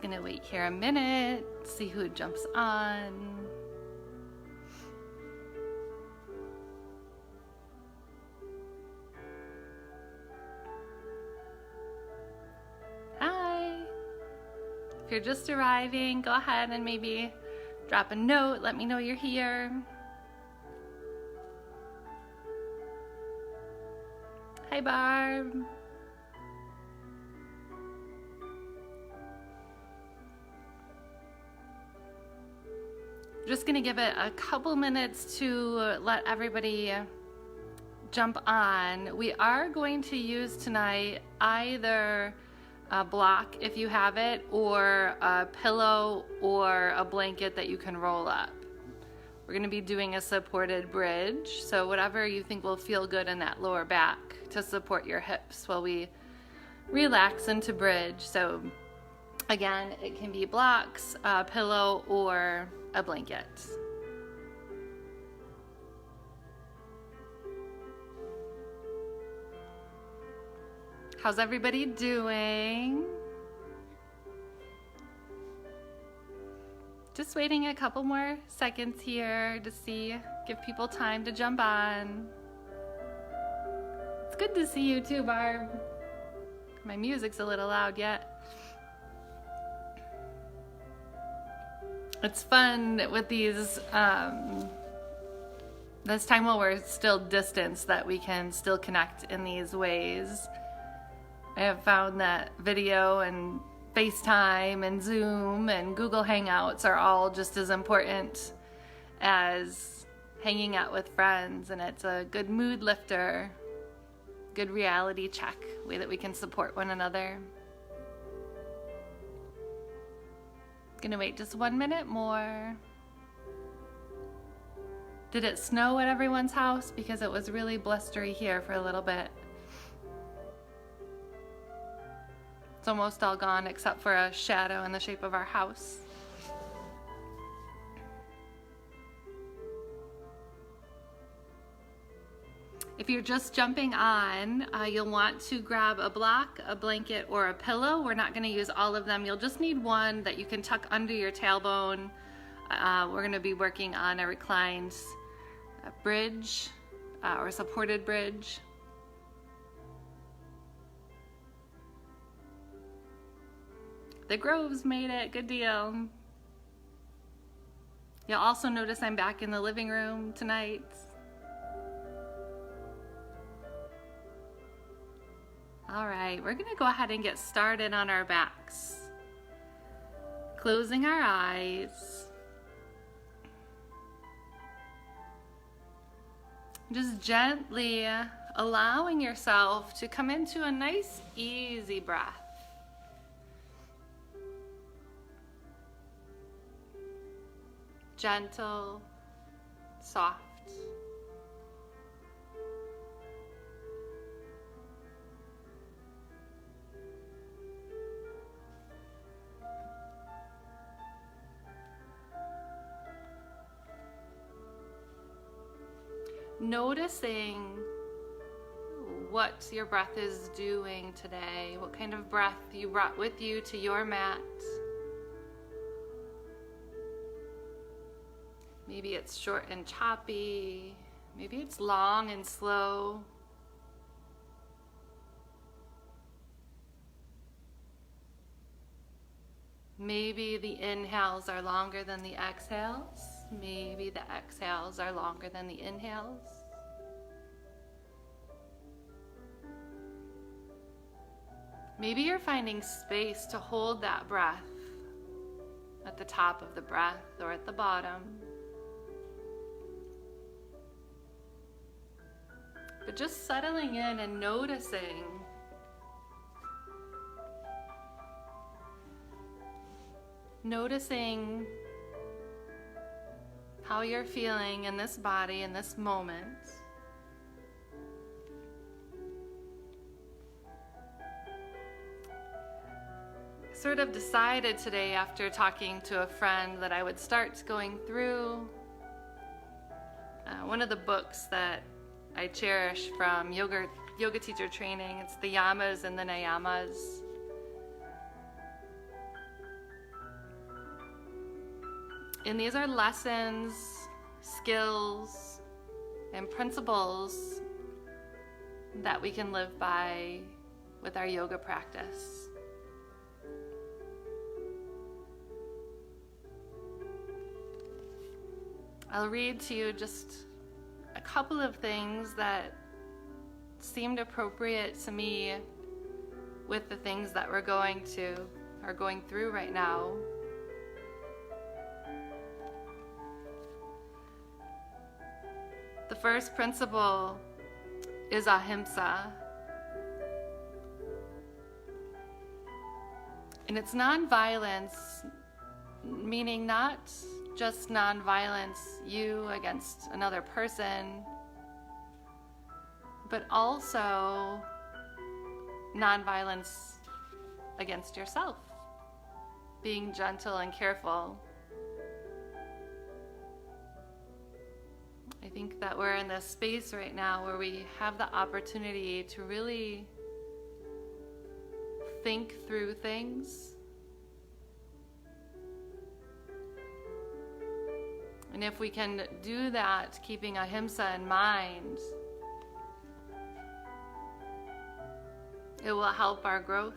gonna wait here a minute, see who jumps on. Hi. If you're just arriving, go ahead and maybe drop a note, let me know you're here. Hi, Barb. Just gonna give it a couple minutes to let everybody jump on. We are going to use tonight either a block if you have it, or a pillow or a blanket that you can roll up. We're gonna be doing a supported bridge, so whatever you think will feel good in that lower back to support your hips while we relax into bridge. So again, it can be blocks, a pillow, or a blanket. How's everybody doing? Just waiting a couple more seconds here to see, give people time to jump on. It's good to see you too, Barb. My music's a little loud yet. It's fun with these, this time while we're still distanced, that we can still connect in these ways. I have found that video and FaceTime and Zoom and Google Hangouts are all just as important as hanging out with friends, and it's a good mood lifter, good reality check, way that we can support one another. Gonna wait just 1 minute more. Did it snow at everyone's house? Because it was really blustery here for a little bit. It's almost all gone except for a shadow in the shape of our house. If you're just jumping on, you'll want to grab a block, a blanket, or a pillow. We're not going to use all of them. You'll just need one that you can tuck under your tailbone. We're going to be working on a reclined bridge or supported bridge. The Groves made it, good deal. You'll also notice I'm back in the living room tonight. All right, we're gonna go ahead and get started on our backs. Closing our eyes. Just gently allowing yourself to come into a nice, easy breath. Gentle, soft. Noticing what your breath is doing today, what kind of breath you brought with you to your mat. Maybe it's short and choppy, maybe it's long and slow. Maybe the inhales are longer than the exhales. Maybe the exhales are longer than the inhales. Maybe you're finding space to hold that breath at the top of the breath or at the bottom. But just settling in and noticing how you're feeling in this body in this moment. Sort of decided today, after talking to a friend, that I would start going through one of the books that I cherish from yoga teacher training. It's the Yamas and the Niyamas. And these are lessons, skills, and principles that we can live by with our yoga practice. I'll read to you just a couple of things that seemed appropriate to me with the things that we're going through right now. The first principle is ahimsa. And it's nonviolence, meaning not just nonviolence, you against another person, but also nonviolence against yourself, being gentle and careful. I think that we're in this space right now where we have the opportunity to really think through things. And if we can do that, keeping ahimsa in mind, it will help our growth.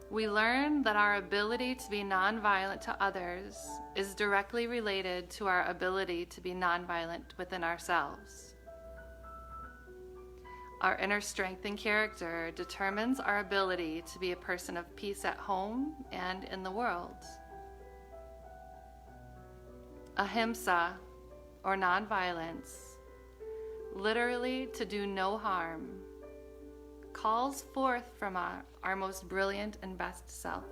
We learn that our ability to be nonviolent to others is directly related to our ability to be nonviolent within ourselves. Our inner strength and character determines our ability to be a person of peace at home and in the world. Ahimsa, or nonviolence, literally to do no harm, calls forth from our most brilliant and best self.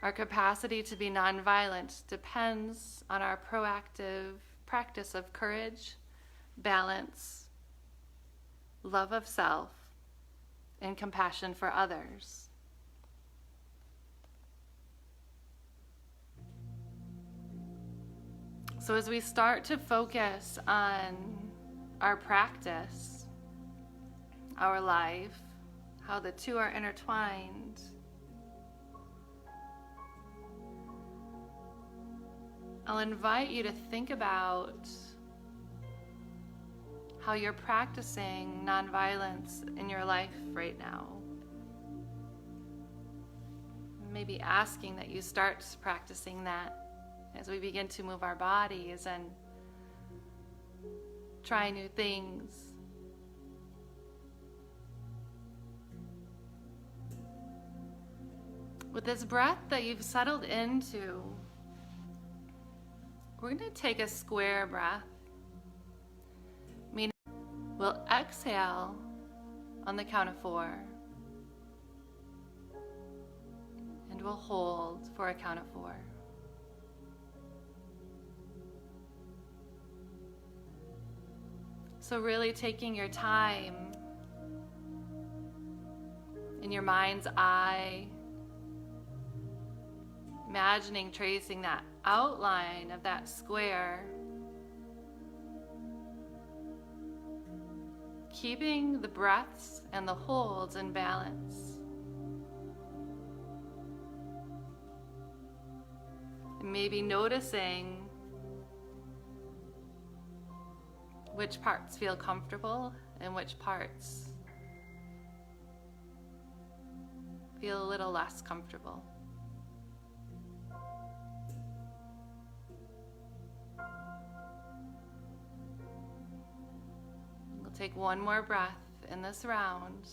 Our capacity to be nonviolent depends on our proactive practice of courage, balance, love of self, and compassion for others. So as we start to focus on our practice, our life, how the two are intertwined, I'll invite you to think about how you're practicing nonviolence in your life right now. Maybe asking that you start practicing that as we begin to move our bodies and try new things. With this breath that you've settled into, we're going to take a square breath. Meaning we'll exhale on the count of 4. And we'll hold for a count of 4. So really taking your time in your mind's eye, imagining tracing that outline of that square, keeping the breaths and the holds in balance. And maybe noticing which parts feel comfortable and which parts feel a little less comfortable. We'll take one more breath in this round,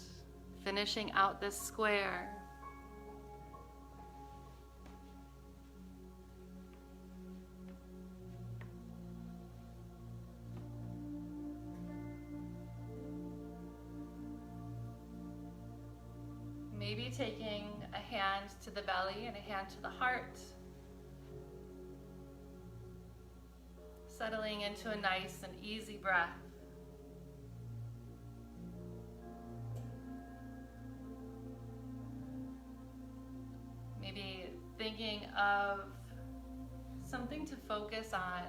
finishing out this square. Maybe taking a hand to the belly and a hand to the heart. Settling into a nice and easy breath. Maybe thinking of something to focus on,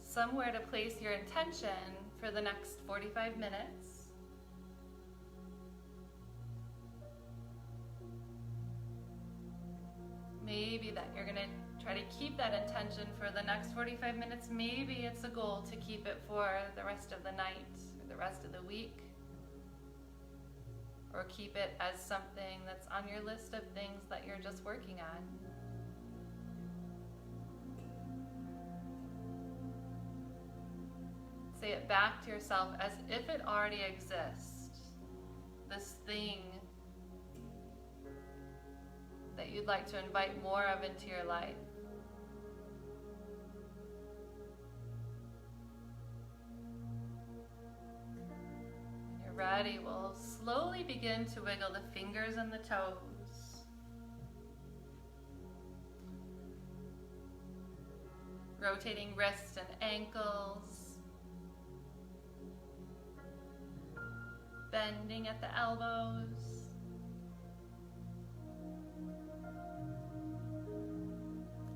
somewhere to place your intention for the next 45 minutes. maybe that you're gonna try to keep that intention for the next 45 minutes. Maybe it's a goal to keep it for the rest of the night or the rest of the week. Or keep it as something that's on your list of things that you're just working on. Say it back to yourself as if it already exists. This thing that you'd like to invite more of into your life. When you're ready, we'll slowly begin to wiggle the fingers and the toes. Rotating wrists and ankles. Bending at the elbows.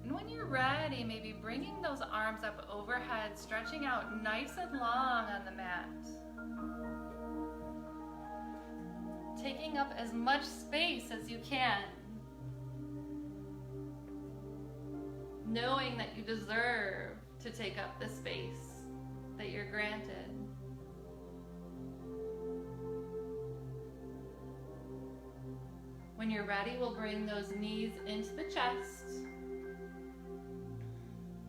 And when you're ready, maybe bringing those arms up overhead, stretching out nice and long on the mat. Taking up as much space as you can. Knowing that you deserve to take up the space that you're granted. When you're ready, we'll bring those knees into the chest.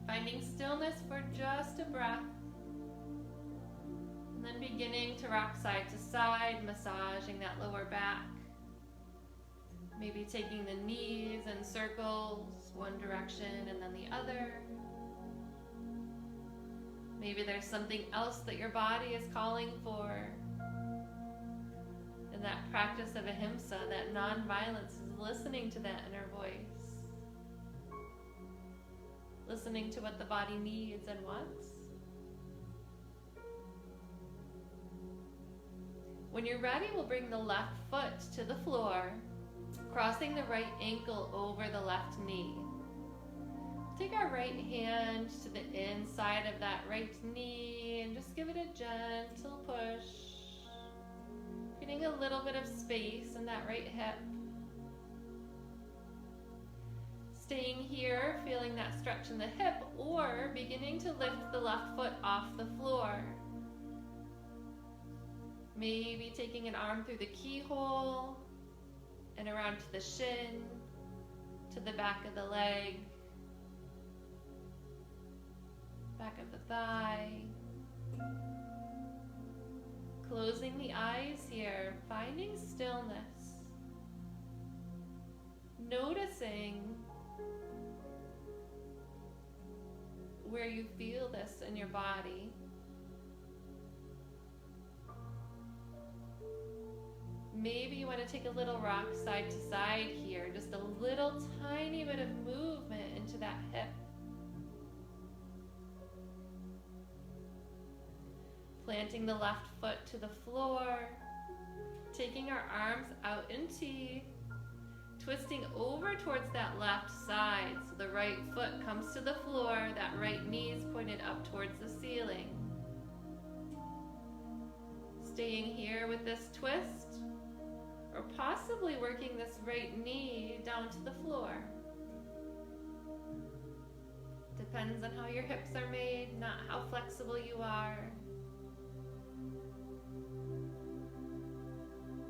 Finding stillness for just a breath. And then beginning to rock side to side, massaging that lower back. Maybe taking the knees in circles, one direction and then the other. Maybe there's something else that your body is calling for. And that practice of ahimsa, that non-violence, is listening to that inner voice. Listening to what the body needs and wants. When you're ready, we'll bring the left foot to the floor, crossing the right ankle over the left knee. Take our right hand to the inside of that right knee and just give it a gentle push. Getting a little bit of space in that right hip. Staying here, feeling that stretch in the hip, or beginning to lift the left foot off the floor. Maybe taking an arm through the keyhole and around to the shin, to the back of the leg, back of the thigh. Closing the eyes here, finding stillness. Noticing where you feel this in your body. Maybe you want to take a little rock side to side here, just a little tiny bit of movement into that hip. Planting the left foot to the floor, taking our arms out in T, twisting over towards that left side so the right foot comes to the floor, that right knee is pointed up towards the ceiling. Staying here with this twist, or possibly working this right knee down to the floor. Depends on how your hips are made, not how flexible you are.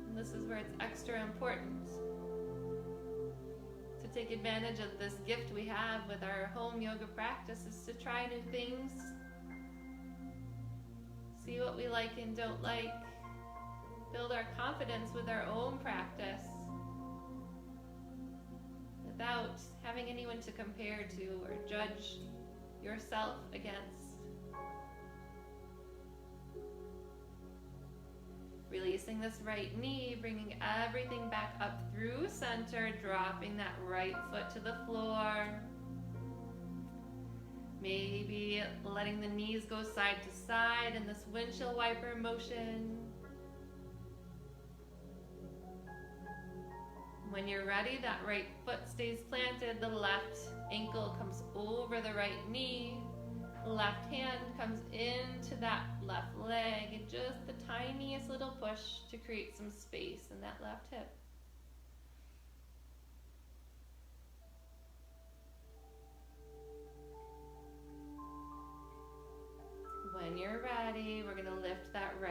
And this is where it's extra important to take advantage of this gift we have with our home yoga practice, is to try new things, see what we like and don't like, build our confidence with our own practice without having anyone to compare to or judge yourself against. Releasing this right knee, bringing everything back up through center, dropping that right foot to the floor. Maybe letting the knees go side to side in this windshield wiper motion. When you're ready, that right foot stays planted, the left ankle comes over the right knee, left hand comes into that left leg, and just the tiniest little push to create some space in that left hip.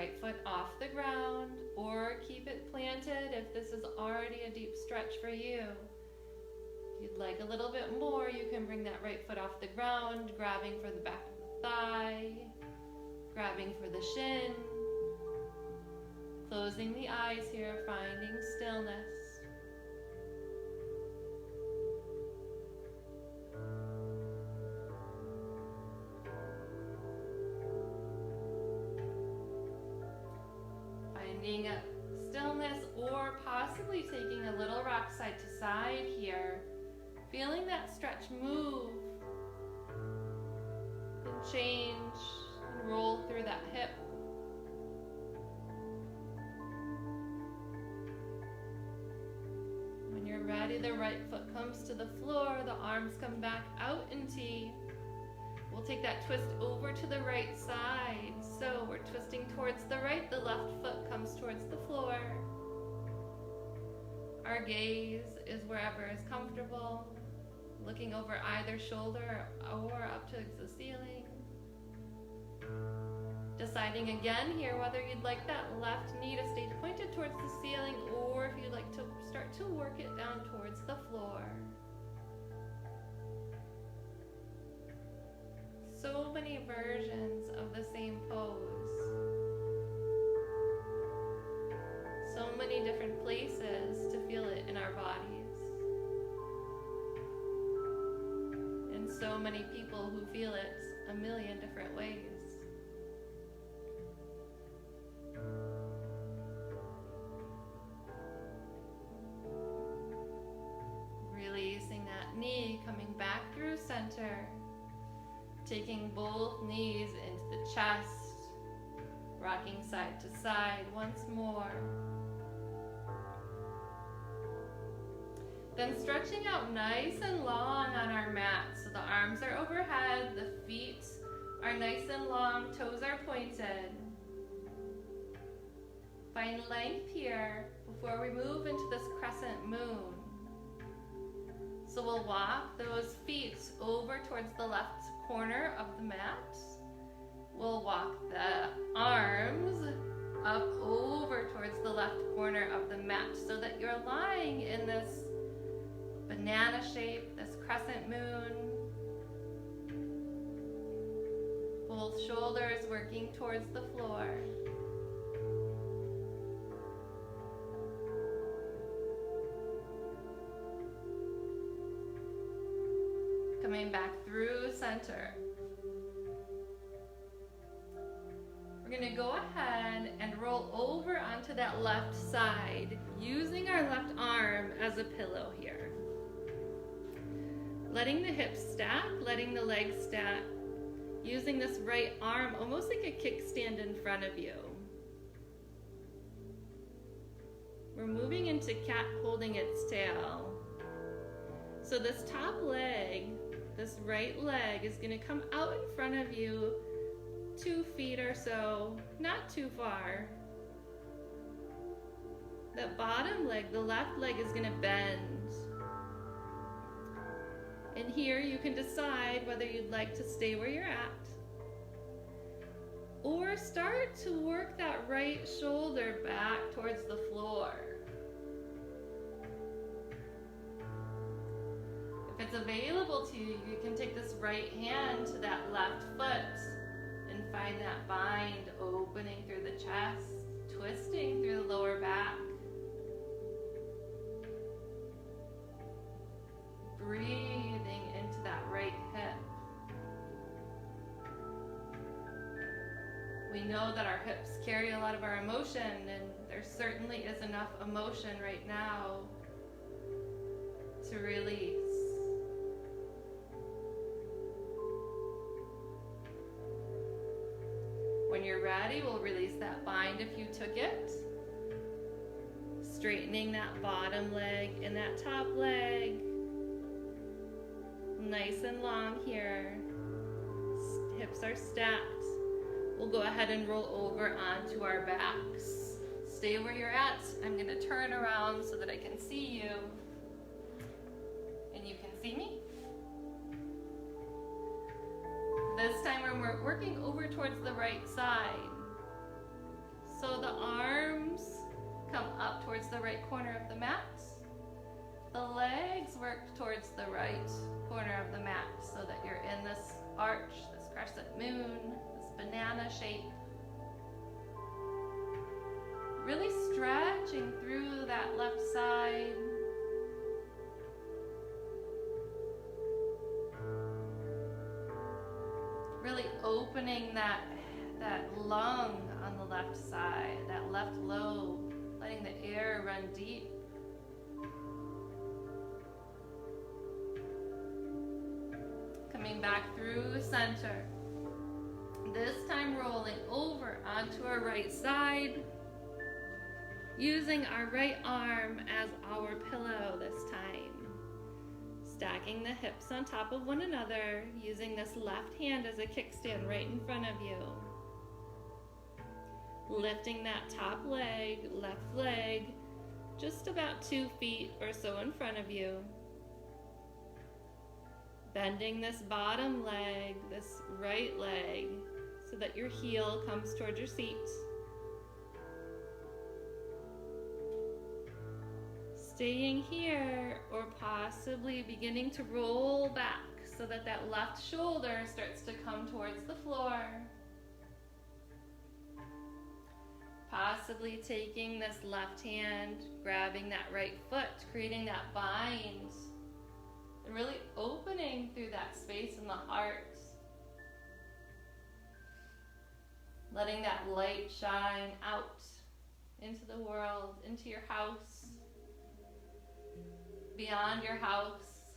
right foot off the ground, or keep it planted if this is already a deep stretch for you. If you'd like a little bit more, you can bring that right foot off the ground, grabbing for the back of the thigh, grabbing for the shin, closing the eyes here, finding stillness. Finding a stillness, or possibly taking a little rock side to side here, feeling that stretch move and change and roll through that hip. When you're ready, the right foot comes to the floor, the arms come back out in T. We'll take that twist over to the right side. So we're twisting towards the right, the left foot comes towards the floor. Our gaze is wherever is comfortable, looking over either shoulder or up to the ceiling. Deciding again here whether you'd like that left knee to stay pointed towards the ceiling, or if you'd like to start to work it down towards the floor. So many versions of the same pose. So many different places to feel it in our bodies. And so many people who feel it a million different ways. Releasing that knee, coming back through center. Taking both knees into the chest, rocking side to side once more. Then stretching out nice and long on our mat. So the arms are overhead, the feet are nice and long, toes are pointed. Find length here before we move into this crescent moon. So we'll walk those feet over towards the left corner of the mat. We'll walk the arms up over towards the left corner of the mat so that you're lying in this banana shape, this crescent moon. Both shoulders working towards the floor. Coming back through center. We're going to go ahead and roll over onto that left side, using our left arm as a pillow here. Letting the hips stack, letting the legs stack, using this right arm almost like a kickstand in front of you. We're moving into cat holding its tail. So this top leg, this right leg is going to come out in front of you 2 feet or so, not too far. That bottom leg, the left leg, is going to bend. And here you can decide whether you'd like to stay where you're at or start to work that right shoulder back towards the floor. If it's available to you, you can take this right hand to that left foot and find that bind opening through the chest, twisting through the lower back. Breathing into that right hip. We know that our hips carry a lot of our emotion, and there certainly is enough emotion right now to release. When you're ready, we'll release that bind if you took it. Straightening that bottom leg and that top leg. Nice and long here. Hips are stacked. We'll go ahead and roll over onto our backs. Stay where you're at. I'm going to turn around so that I can see you and you can see me. This time we're working over towards the right side. So the arms come up towards the right corner of the mat. The legs work towards the right corner of the mat so that you're in this arch, this crescent moon, this banana shape. Really stretching through that left side. Really opening that lung on the left side, that left lobe, letting the air run deep. Coming back through center. This time rolling over onto our right side. Using our right arm as our pillow this time. Stacking the hips on top of one another, using this left hand as a kickstand right in front of you. Lifting that top leg, left leg, just about 2 feet or so in front of you. Bending this bottom leg, this right leg, so that your heel comes towards your seat. Staying here, or possibly beginning to roll back so that that left shoulder starts to come towards the floor. Possibly taking this left hand, grabbing that right foot, creating that bind, and really opening through that space in the heart. Letting that light shine out into the world, into your house, beyond your house.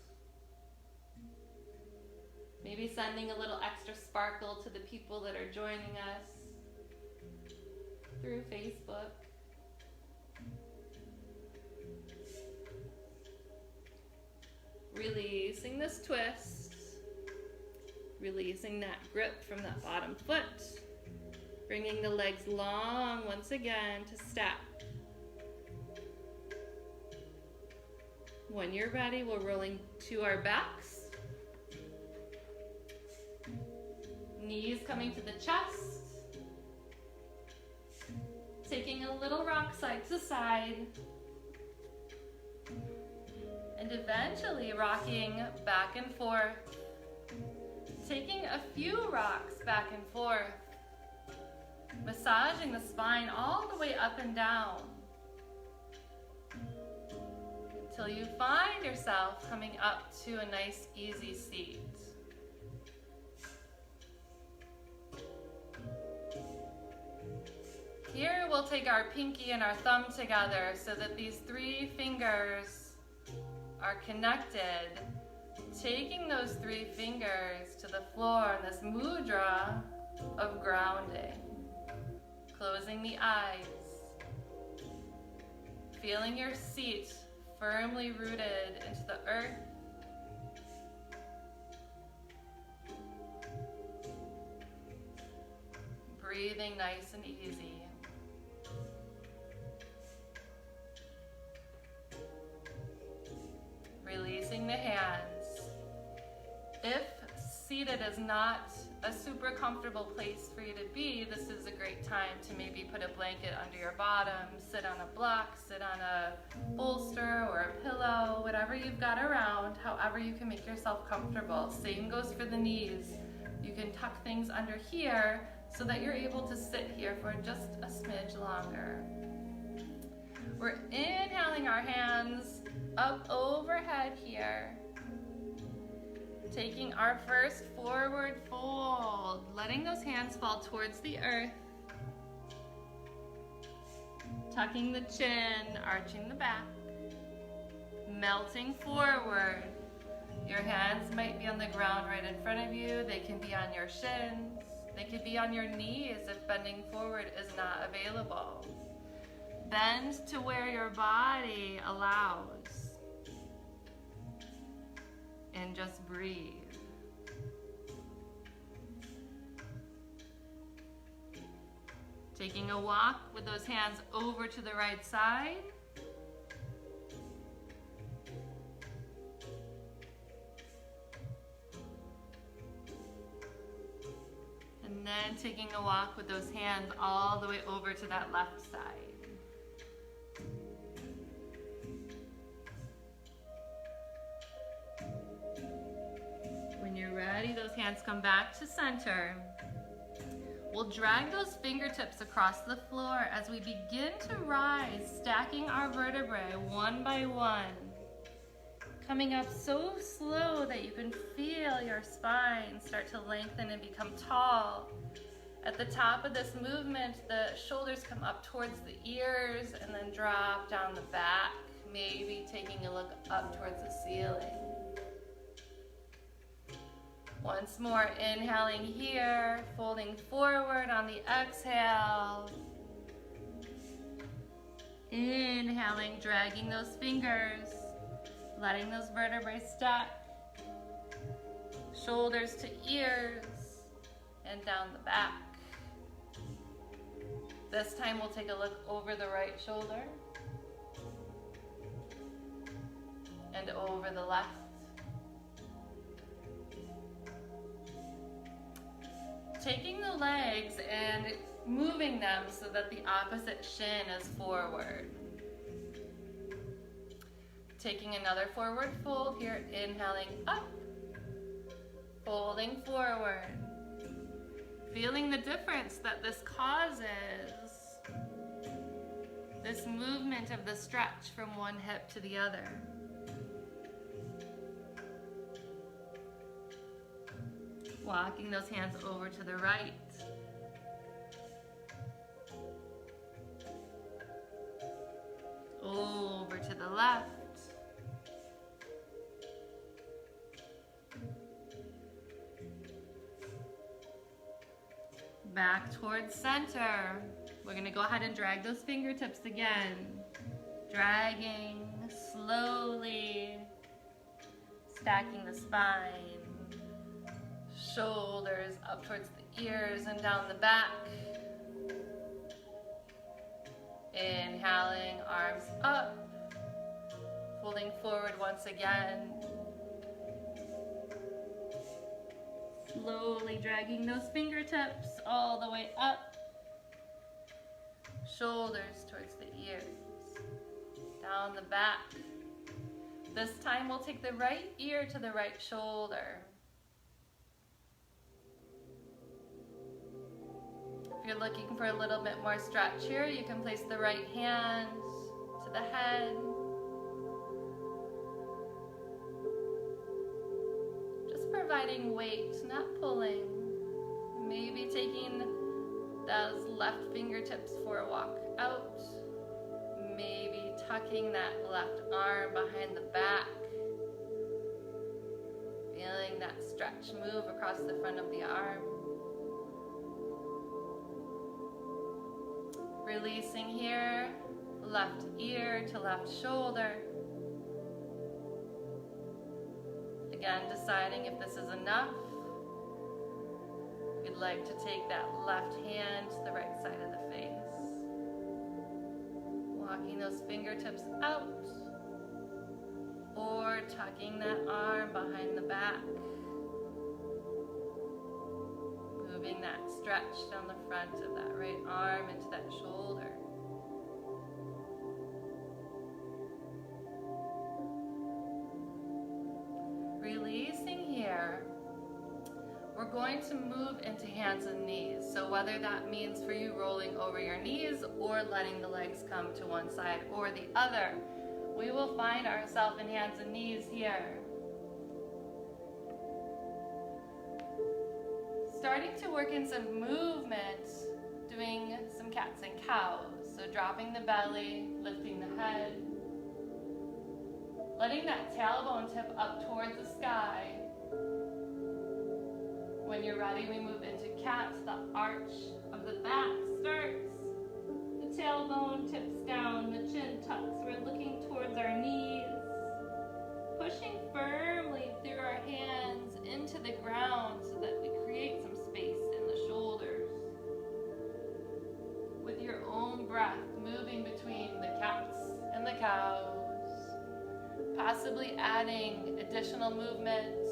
Maybe sending a little extra sparkle to the people that are joining us through Facebook. Releasing this twist. Releasing that grip from that bottom foot. Bringing the legs long once again to step. When you're ready, we're rolling to our backs. Knees coming to the chest. Taking a little rock side to side. And eventually rocking back and forth. Taking a few rocks back and forth. Massaging the spine all the way up and down. Until you find yourself coming up to a nice, easy seat. Here we'll take our pinky and our thumb together so that these 3 fingers are connected. Taking those 3 fingers to the floor in this mudra of grounding. Closing the eyes. Feeling your seat firmly rooted into the earth. Breathing nice and easy. Releasing the hands. If seated is not a super comfortable place for you to be, this is a great time to maybe put a blanket under your bottom, sit on a block, sit on a bolster or a pillow, whatever you've got around, however you can make yourself comfortable. Same goes for the knees. You can tuck things under here so that you're able to sit here for just a smidge longer. We're inhaling our hands up overhead here. Taking our first forward fold, letting those hands fall towards the earth. Tucking the chin, arching the back. Melting forward. Your hands might be on the ground right in front of you. They can be on your shins. They could be on your knees if bending forward is not available. Bend to where your body allows. And just breathe. Taking a walk with those hands over to the right side. And then and taking a walk with those hands all the way over to that left side. When you're ready, those hands come back to center. We'll drag those fingertips across the floor as we begin to rise, stacking our vertebrae one by one. Coming up so slow that you can feel your spine start to lengthen and become tall. At the top of this movement, the shoulders come up towards the ears and then drop down the back, maybe taking a look up towards the ceiling. Once more, inhaling here, folding forward on the exhale. Inhaling, dragging those fingers, letting those vertebrae stack. Shoulders to ears and down the back. This time we'll take a look over the right shoulder and over the left. Taking the legs and moving them so that the opposite shin is forward. Taking another forward fold here, inhaling up, folding forward. Feeling the difference that this causes. This movement of the stretch from one hip to the other. Walking those hands over to the right. Over to the left. Back towards center. We're going to go ahead and drag those fingertips again. Dragging slowly. Stacking the spine. Shoulders up towards the ears and down the back. Inhaling, arms up. Folding forward once again. Slowly dragging those fingertips all the way up. Shoulders towards the ears. Down the back. This time we'll take the right ear to the right shoulder. If you're looking for a little bit more stretch here, you can place the right hand to the head. Just providing weight, not pulling. Maybe taking those left fingertips for a walk out. Maybe tucking that left arm behind the back. Feeling that stretch move across the front of the arm. Releasing here, left ear to left shoulder. Again, deciding if this is enough. If you'd like to take that left hand to the right side of the face. Walking those fingertips out. Or tucking that arm behind the back. Moving that stretch down the front of that right arm into that shoulder. Releasing here, we're going to move into hands and knees. So whether that means for you rolling over your knees or letting the legs come to one side or the other, we will find ourselves in hands and knees here. Starting to work in some movement, doing some cats and cows. So dropping the belly, lifting the head. Letting that tailbone tip up towards the sky. When you're ready, we move into cats. The arch of the back starts. The tailbone tips down, the chin tucks. We're looking towards our knees. Pushing firmly through our hands into the ground so that we create some space in the shoulders. With your own breath, moving between the cats and the cows. Possibly adding additional movements,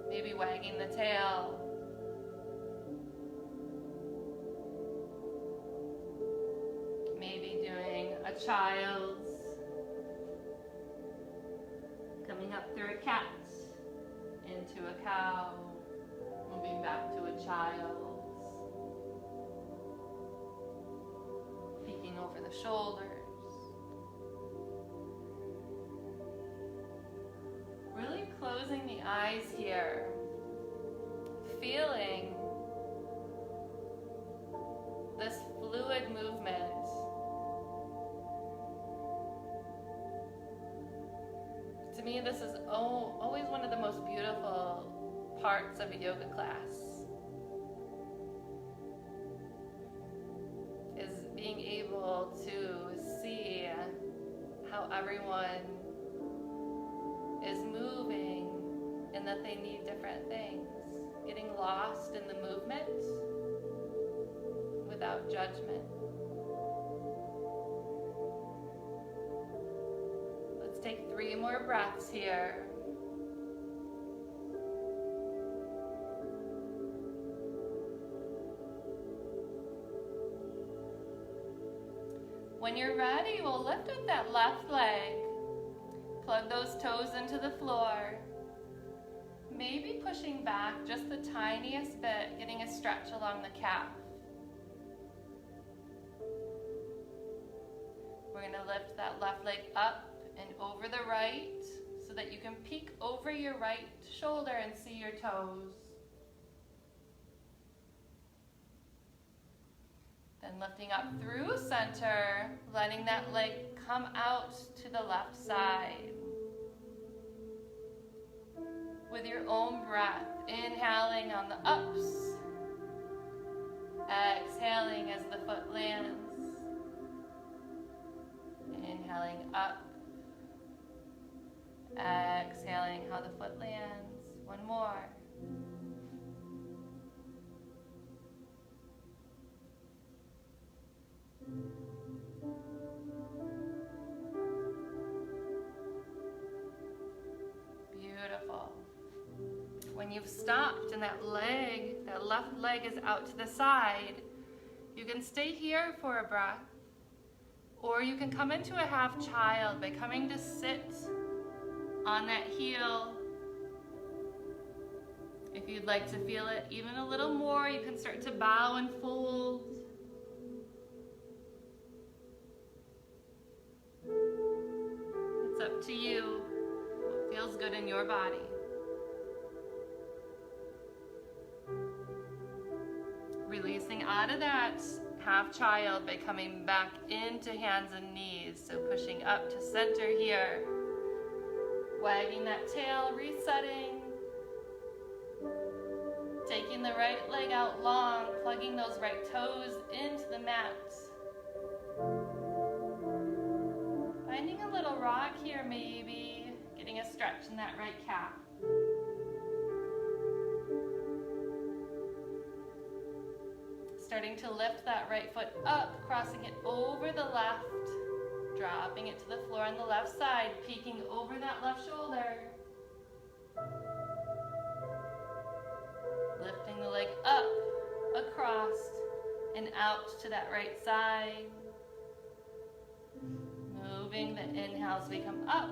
maybe wagging the tail. Maybe doing a child's, coming up through a cat, into a cow, moving back to a child's, peeking over the shoulders. Really closing the eyes here, feeling this fluid movement. To me, this is always one of the most beautiful parts of a yoga class, is being able to see how everyone is moving and that they need different things, getting lost in the movement without judgment. Let's take 3 more breaths here. When you're ready, we'll lift up that left leg. Plug those toes into the floor. Maybe pushing back just the tiniest bit, getting a stretch along the calf. We're going to lift that left leg up and over the right so that you can peek over your right shoulder and see your toes. Then lifting up through center, letting that leg come out to the left side. With your own breath, inhaling on the ups, exhaling as the foot lands. Inhaling up, exhaling how the foot lands. One more. Beautiful. When you've stopped and that left leg is out to the side, you can stay here for a breath, or you can come into a half child by coming to sit on that heel. If you'd like to feel it even a little more, you can start to bow and fold. It's up to you. What feels good in your body. Releasing out of that half child by coming back into hands and knees. So pushing up to center here. Wagging that tail, resetting. Taking the right leg out long, plugging those right toes into the mat. Finding a little rock here maybe, getting a stretch in that right calf. Starting to lift that right foot up, crossing it over the left, dropping it to the floor on the left side, peeking over that left shoulder. Lifting the leg up, across, and out to that right side. Moving the inhales, we come up.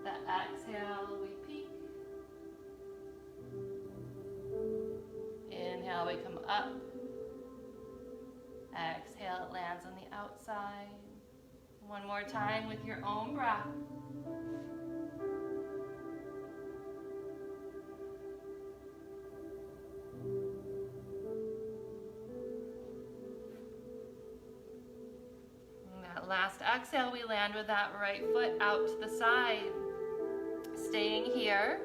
The exhale, we peek. Inhale, we come up. Exhale, it lands on the outside. One more time with your own breath. Last exhale, we land with that right foot out to the side. Staying here,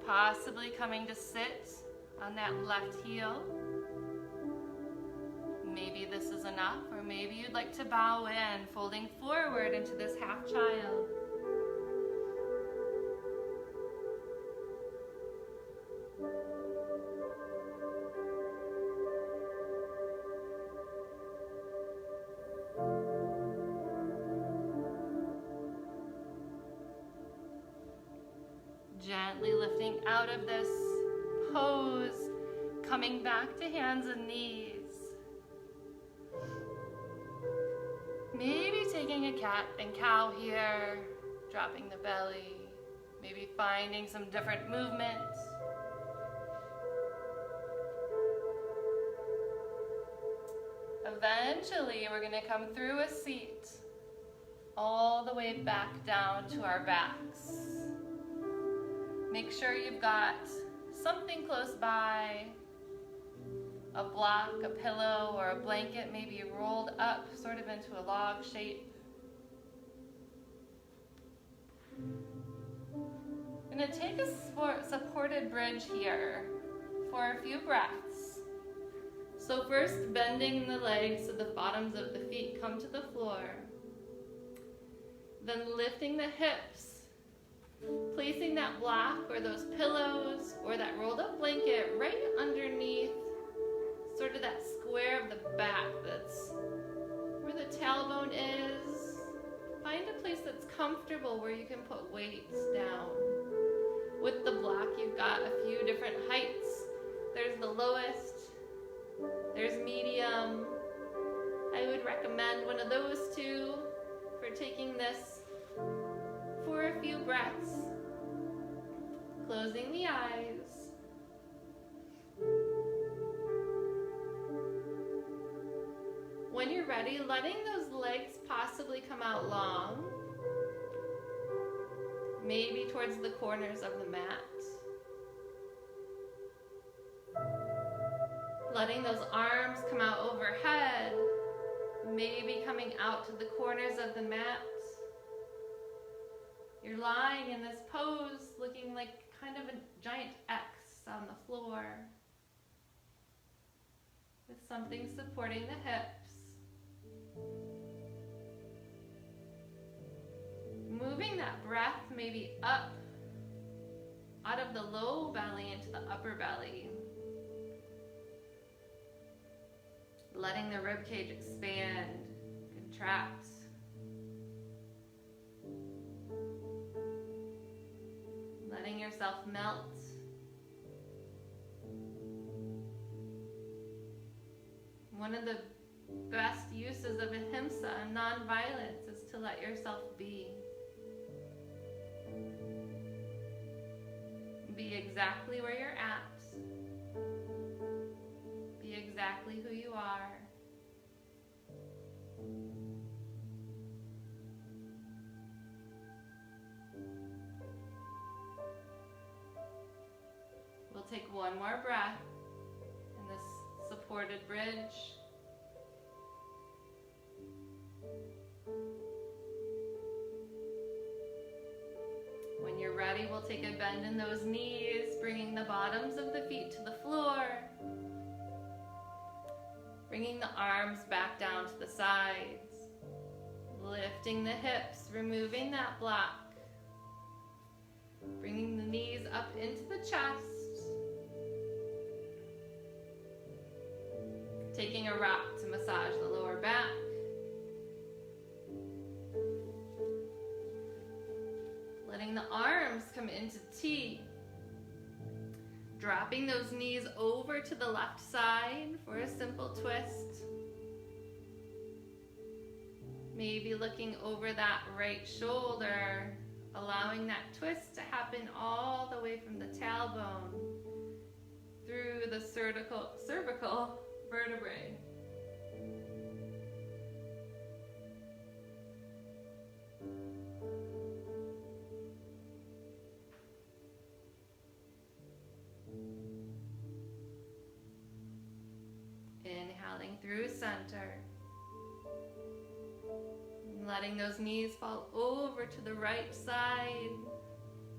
possibly coming to sit on that left heel. Maybe this is enough, or maybe you'd like to bow in, folding forward into this half child. Gently lifting out of this pose, coming back to hands and knees. Maybe taking a cat and cow here, dropping the belly, maybe finding some different movements. Eventually, we're going to come through a seat all the way back down to our backs. Make sure you've got something close by, a block, a pillow, or a blanket, maybe rolled up sort of into a log shape. I'm going to take a supported bridge here for a few breaths. So first, bending the legs so the bottoms of the feet come to the floor. Then lifting the hips, placing that block or those pillows or that rolled up blanket right underneath sort of that square of the back that's where the tailbone is. Find a place that's comfortable where you can put weights down. With the block, you've got a few different heights. There's the lowest, there's medium. I would recommend one of those two for taking this for a few breaths. Closing the eyes. When you're ready, letting those legs possibly come out long, maybe towards the corners of the mat. Letting those arms come out overhead, maybe coming out to the corners of the mat. You're lying in this pose looking like kind of a giant X on the floor with something supporting the hips. Moving that breath maybe up out of the low belly into the upper belly. Letting the rib cage expand, contract. Letting yourself melt. One of the best uses of ahimsa and non-violence is to let yourself be. Be exactly where you're at. Be exactly who you are. We'll take one more breath in this supported bridge. When you're ready, we'll take a bend in those knees, bringing the bottoms of the feet to the floor. Bringing the arms back down to the sides. Lifting the hips, removing that block. Bringing the knees up into the chest. Taking a rock to massage the lower back. Letting the arms come into T. Dropping those knees over to the left side for a simple twist. Maybe looking over that right shoulder, allowing that twist to happen all the way from the tailbone through the cervical vertebrae. Inhaling through center. Letting those knees fall over to the right side.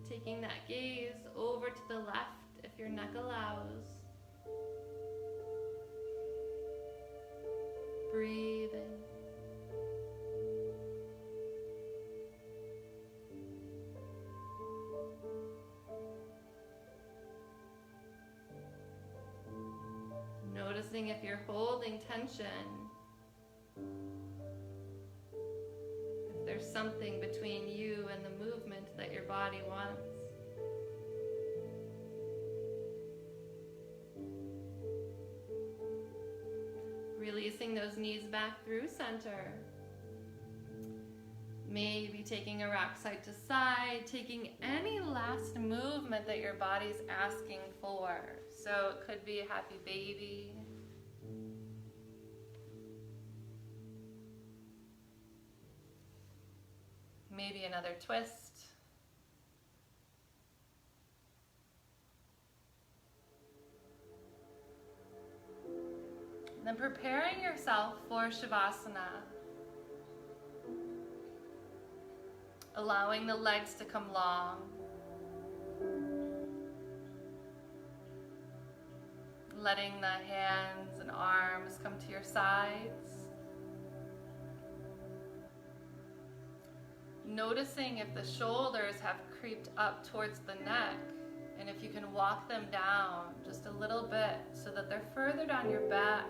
Taking that gaze over to the left if your neck allows. Breathing. Noticing if you're holding tension. If there's something between you and the movement that your body wants. Releasing those knees back through center. Maybe taking a rock side to side, taking any last movement that your body's asking for. So it could be a happy baby. Maybe another twist. And then preparing yourself for Shavasana. Allowing the legs to come long. Letting the hands and arms come to your sides. Noticing if the shoulders have creeped up towards the neck, and if you can walk them down just a little bit so that they're further down your back,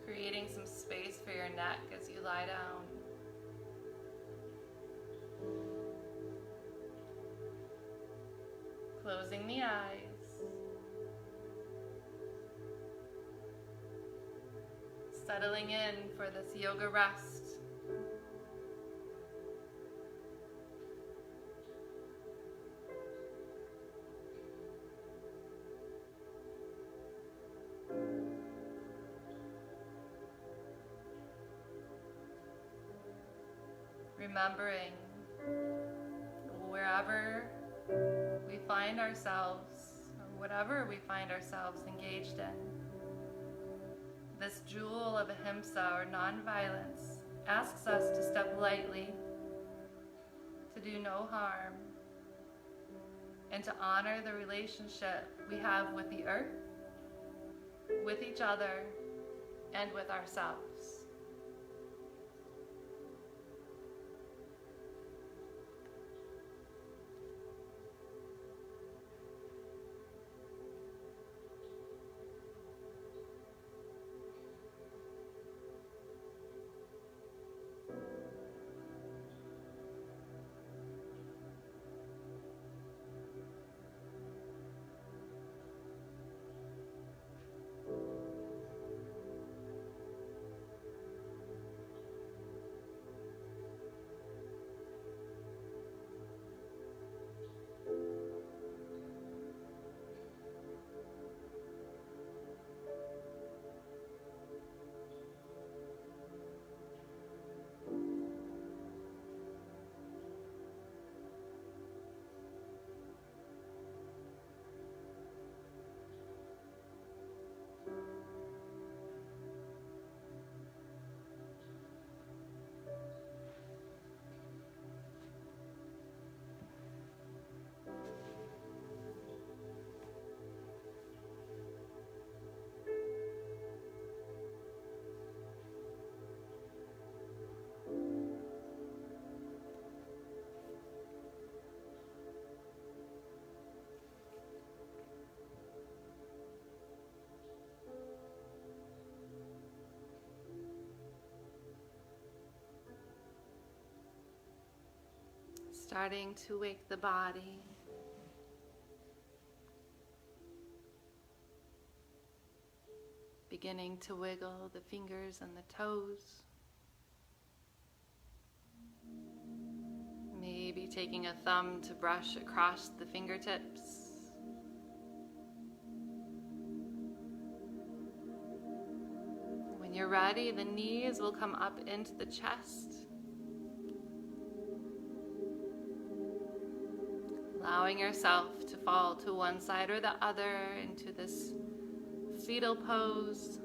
creating some space for your neck as you lie down. Closing the eyes. Settling in for this yoga rest. Remembering wherever we find ourselves, or whatever we find ourselves engaged in, this jewel of ahimsa or nonviolence asks us to step lightly, to do no harm, and to honor the relationship we have with the earth, with each other, and with ourselves. Starting to wake the body. Beginning to wiggle the fingers and the toes. Maybe taking a thumb to brush across the fingertips. When you're ready, the knees will come up into the chest. Allowing yourself to fall to one side or the other into this fetal pose,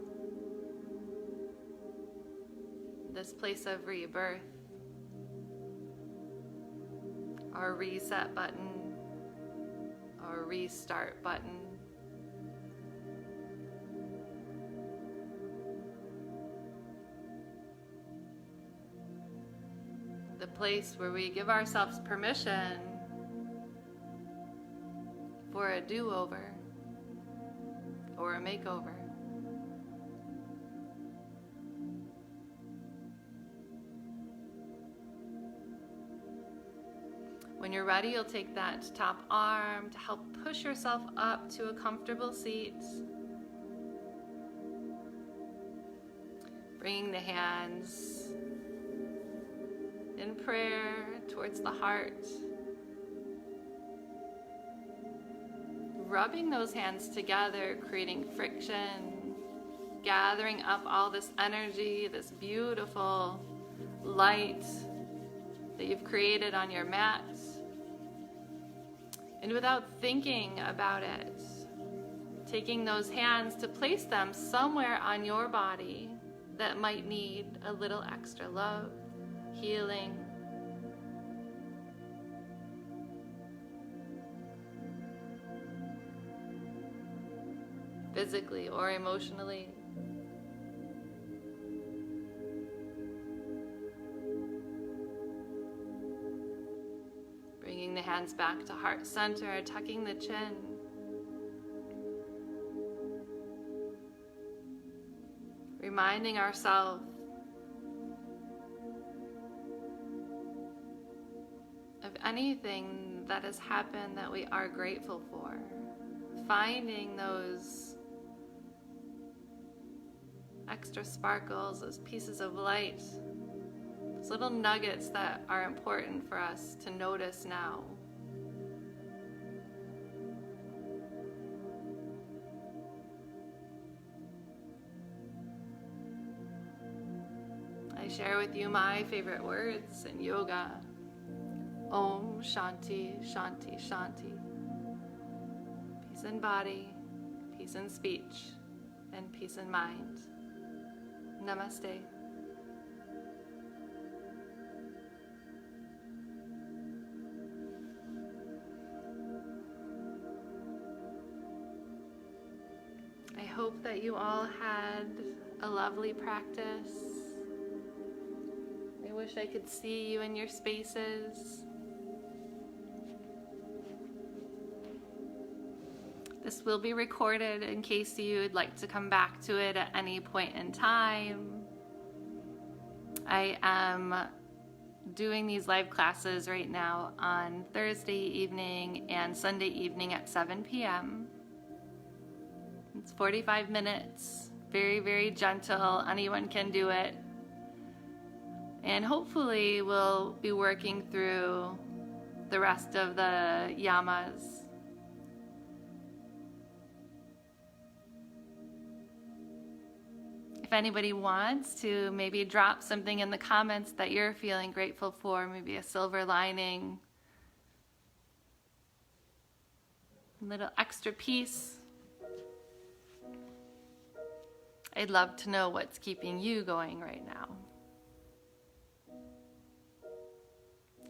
this place of rebirth, our reset button, our restart button. The place where we give ourselves permission for a do-over or a makeover. When you're ready, you'll take that top arm to help push yourself up to a comfortable seat. Bringing the hands in prayer towards the heart. Rubbing those hands together, creating friction, gathering up all this energy, this beautiful light that you've created on your mat. And without thinking about it, taking those hands to place them somewhere on your body that might need a little extra love, healing. Physically or emotionally. Bringing the hands back to heart center, tucking the chin. Reminding ourselves of anything that has happened that we are grateful for. Finding those extra sparkles, those pieces of light, those little nuggets that are important for us to notice now. I share with you my favorite words in yoga. Om Shanti Shanti Shanti. Peace in body, peace in speech, and peace in mind. Namaste. I hope that you all had a lovely practice. I wish I could see you in your spaces. This will be recorded in case you would like to come back to it at any point in time. I am doing these live classes right now on Thursday evening and Sunday evening at 7 p.m. It's 45 minutes, very, very gentle. Anyone can do it. And hopefully we'll be working through the rest of the yamas. If anybody wants to maybe drop something in the comments that you're feeling grateful for, maybe a silver lining, a little extra piece. I'd love to know what's keeping you going right now.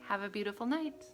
Have a beautiful night.